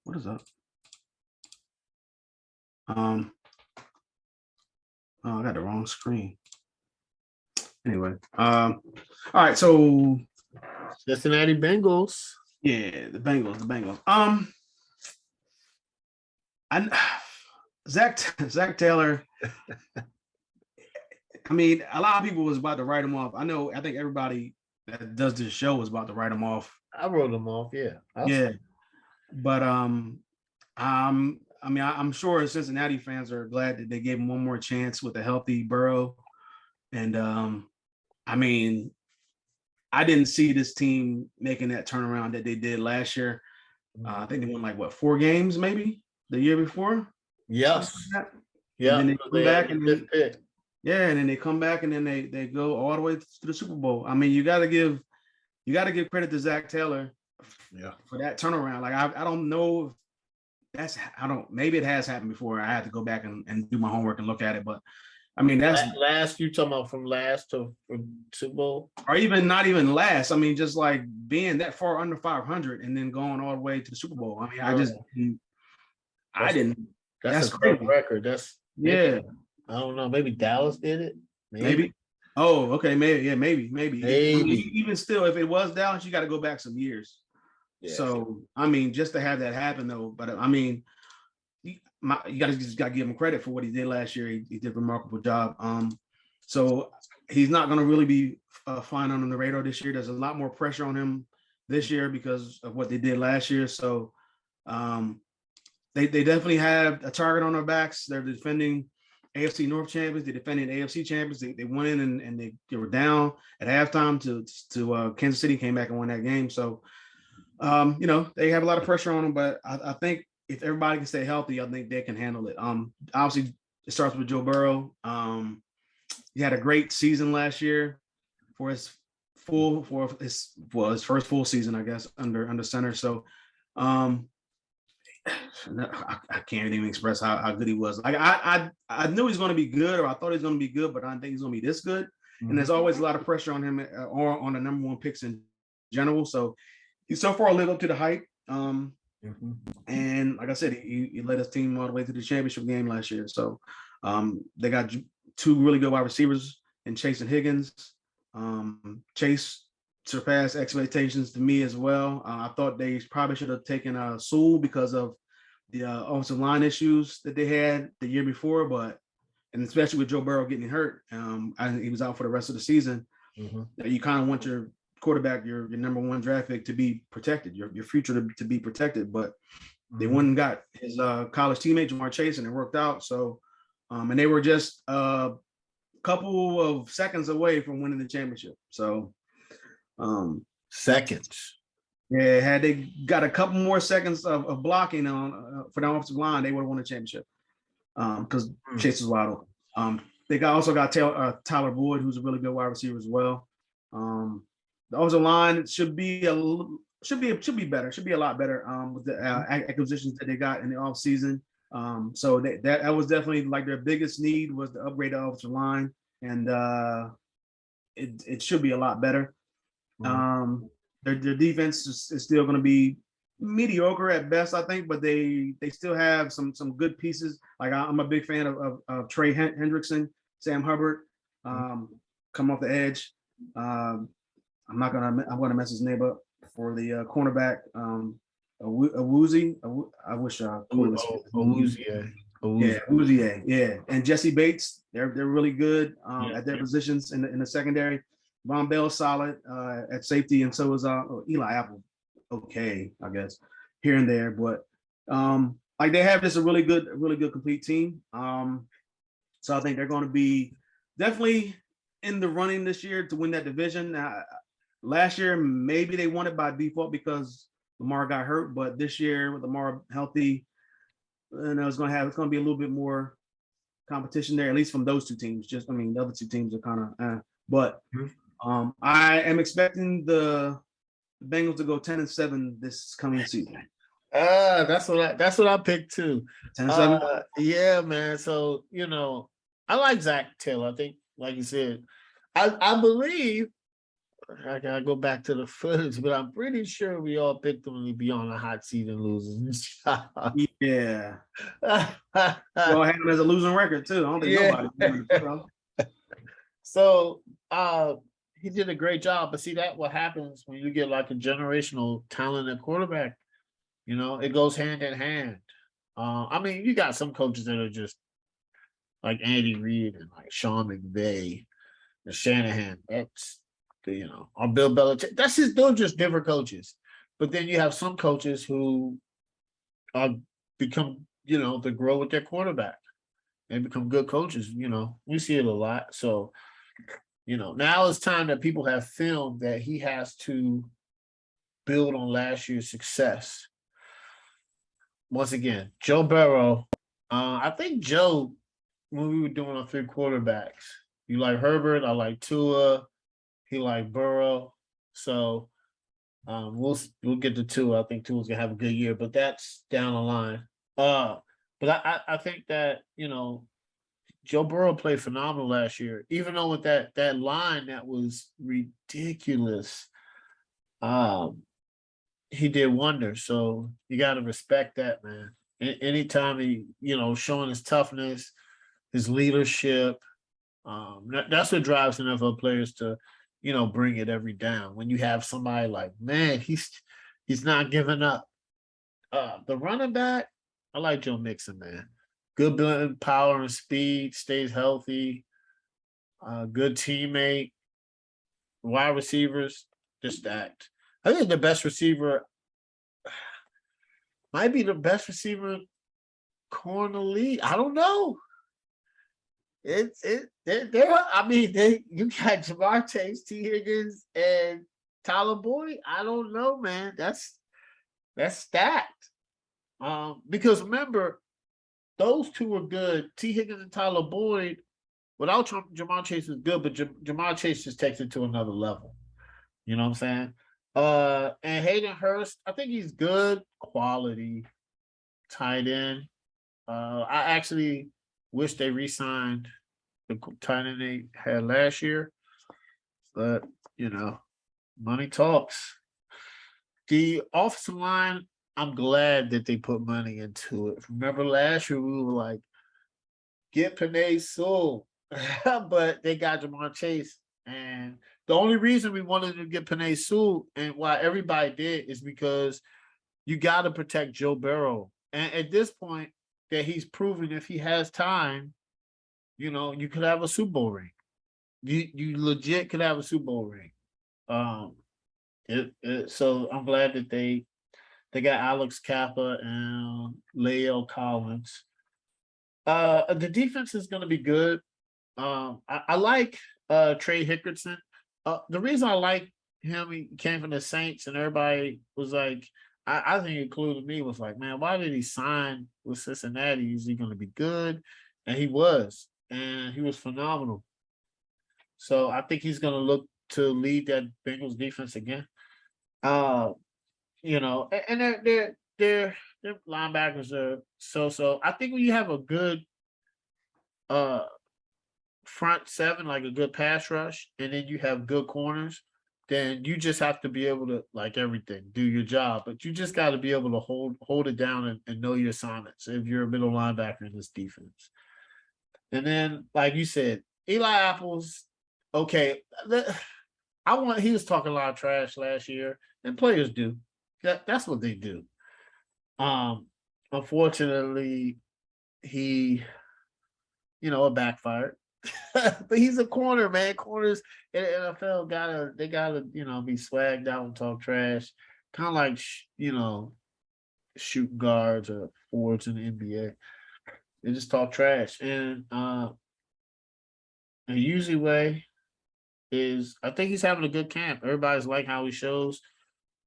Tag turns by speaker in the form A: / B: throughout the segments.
A: What is up? Oh, I got the wrong screen. Anyway, all right. So
B: Cincinnati Bengals.
A: yeah, the Bengals. Zach Taylor. I mean, a lot of people was about to write him off. I think everybody that does this show was about to write him off.
B: I wrote him off. Yeah.
A: Yeah, but I'm sure Cincinnati fans are glad that they gave him one more chance with a healthy Burrow, and I mean, I didn't see this team making that turnaround that they did last year. I think they won like 4 games maybe the year before.
B: Yes.
A: Like
B: yeah.
A: And then they come back and then they come back and then they go all the way to the Super Bowl. I mean, you got to give credit to Zach Taylor.
B: Yeah.
A: For that turnaround. Like I don't know if maybe it has happened before. I had to go back and do my homework and look at it, but I mean that's
B: last. You talking about from last to Super Bowl,
A: or even not even last. I mean, just like being that far under 500 and then going all the way to the Super Bowl. I mean, I didn't.
B: That's a great record. That's
A: yeah.
B: I don't know. Maybe Dallas did it.
A: Maybe. Oh, okay. Maybe.
B: Maybe.
A: Even still, if it was Dallas, you got to go back some years. Yeah. So I mean, just to have that happen though, but I mean, you got to give him credit for what he did last year. He did a remarkable job. So he's not going to really be flying under the radar this year. There's a lot more pressure on him this year because of what they did last year. So they definitely have a target on their backs. They're defending AFC North champions. They're defending AFC champions. They went in and they were down at halftime to Kansas City, came back and won that game. So they have a lot of pressure on them, but I think if everybody can stay healthy, I think they can handle it. Obviously it starts with Joe Burrow. He had a great season last year for his first full season, I guess, under center. So I can't even express how good he was. Like I knew he's going to be good, or I thought he was going to be good, but I didn't think he's going to be this good. Mm-hmm. And there's always a lot of pressure on him or on the number 1 picks in general. So he so far lived up to the hype. And like I said, he led his team all the way to the championship game last year. So they got 2 really good wide receivers in Chase and Higgins. Chase surpassed expectations to me as well. I thought they probably should have taken Sewell because of the offensive line issues that they had the year before, and especially with Joe Burrow getting hurt, he was out for the rest of the season. Mm-hmm. You kind of want your quarterback, your number 1 draft pick, to be protected, your future to be protected, but they went and got his college teammate Jamar Chase, and it worked out. So and they were just a couple of seconds away from winning the championship. So
B: seconds.
A: Yeah, had they got a couple more seconds of blocking on for the offensive line, they would have won the championship because Chase was wide open. They also got Tyler Boyd, who's a really good wide receiver as well. The offensive line should be better. Should be a lot better with the acquisitions that they got in the offseason. So that was definitely like their biggest need was to upgrade the offensive line, and it should be a lot better. Their defense is still going to be mediocre at best, I think, but they still have some good pieces. Like I'm a big fan of Trey Hendrickson, Sam Hubbard, come off the edge. I'm gonna mess his name up for the cornerback. Awuzie. I wish
B: Awuzie.
A: Yeah, Awuzie. Yeah, and Jesse Bates. They're really good at their positions in the secondary. Von Bell's solid at safety, and so is Eli Apple. Okay, I guess here and there, but like they have just a really good complete team. So I think they're going to be definitely in the running this year to win that division. Last year, maybe they won it by default because Lamar got hurt, but this year with Lamar healthy, it's going to be a little bit more competition there, at least from those 2 teams. The other 2 teams are kind of, but I am expecting the Bengals to go 10-7 this coming season.
B: That's what I picked too. 10-7. Yeah, man. So I like Zach Taylor. I think, like you said, I believe I gotta go back to the footage, but I'm pretty sure we all picked them to be on a hot seat and losers.
A: Yeah. We all had him as a losing record too. I don't think nobody wanted to pick him.
B: So he did a great job. But see, that what happens when you get like a generational talented quarterback, it goes hand in hand. I mean, you got some coaches that are just like Andy Reid and like Sean McVay and Shanahan. That's or Bill Belichick. They're just different coaches. But then you have some coaches who become, they grow with their quarterback and become good coaches. We see it a lot. So, now it's time that people have film that he has to build on last year's success. Once again, Joe Burrow. I think Joe, when we were doing our 3 quarterbacks, you like Herbert, I like Tua, he like Burrow. So we'll get to Tua. I think Tua's gonna have a good year, but that's down the line. But I think that Joe Burrow played phenomenal last year, even though with that line that was ridiculous. He did wonders. So you got to respect that, man. Anytime he, showing his toughness, his leadership, that's what drives NFL players to, bring it every down. When you have somebody like, man, he's not giving up. The running back, I like Joe Mixon, man. Good building power and speed, stays healthy, good teammate, wide receivers, just stacked. I think the best receiver might be the best receiver core in the league. I don't know. You got Jamar Chase, T. Higgins, and Tyler Boyd. I don't know, man. That's stacked. Because remember, those two are good. T. Higgins and Tyler Boyd, without Jamar Chase is good, but Jamar Chase just takes it to another level. You know what I'm saying? And Hayden Hurst, I think he's good quality tight end. I actually wish they re-signed the tight end they had last year, but money talks. The offensive line, I'm glad that they put money into it. Remember last year we were like, get Penei Sewell, but they got Jamar Chase. And the only reason we wanted to get Penei Sewell and why everybody did is because you got to protect Joe Burrow. And at this point that he's proven if he has time, you could have a Super Bowl ring. You legit could have a Super Bowl ring. So I'm glad that they got Alex Kappa and La'el Collins. The defense is going to be good. I like Trey Hickerson. The reason I like him, he came from the Saints, and everybody was like, I think including me, was like, man, why did he sign with Cincinnati? Is he going to be good? And he was, and he was phenomenal. So I think he's going to look to lead that Bengals defense again. And their linebackers are so. I think when you have a good front seven, like a good pass rush, and then you have good corners, then you just have to be able to, like everything, do your job. But you just got to be able to hold it down and know your assignments if you're a middle linebacker in this defense. And then, like you said, Eli Apples, okay. He was talking a lot of trash last year, and players do. That's what they do. Unfortunately, he, it backfired. But he's a corner, man. Corners in the NFL gotta be swagged out and talk trash, kind of like shoot guards or forwards in the NBA. They just talk trash, and the usually way is I think he's having a good camp. Everybody's like how he shows.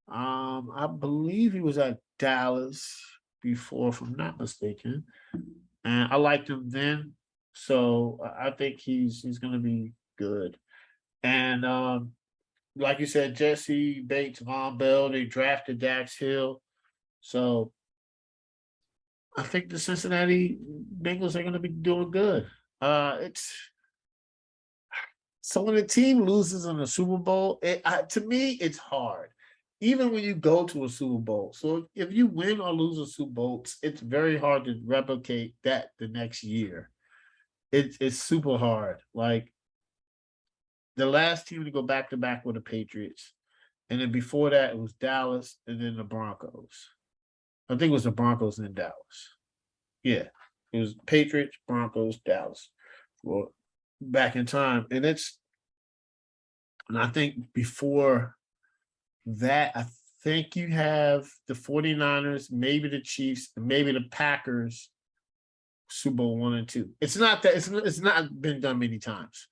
B: I believe he was at Dallas before, if I'm not mistaken, and I liked him then. So I think he's going to be good. And like you said, Jesse Bates, Von Bell, they drafted Dax Hill. So I think the Cincinnati Bengals are going to be doing good. It's So when a team loses in the Super Bowl, to me, it's hard. Even when you go to a Super Bowl. So if you win or lose a Super Bowl, it's very hard to replicate that the next year. It's super hard. Like the last team to go back to back were the Patriots. And then before that, it was Dallas and then the Broncos. I think it was the Broncos and then Dallas. Yeah. It was Patriots, Broncos, Dallas. Well, back in time. And I think before that, I think you have the 49ers, maybe the Chiefs, and maybe the Packers, Super Bowl 1 and 2. It's not that it's not been done many times.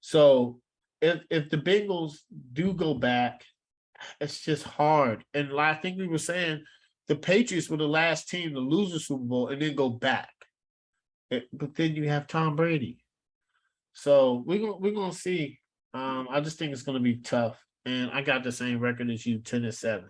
B: So if the Bengals do go back, it's just hard. And I think we were saying the Patriots were the last team to lose the Super Bowl and then go back. But then you have Tom Brady. So we're gonna see. I just think it's gonna be tough. And I got the same record as you, 10-7.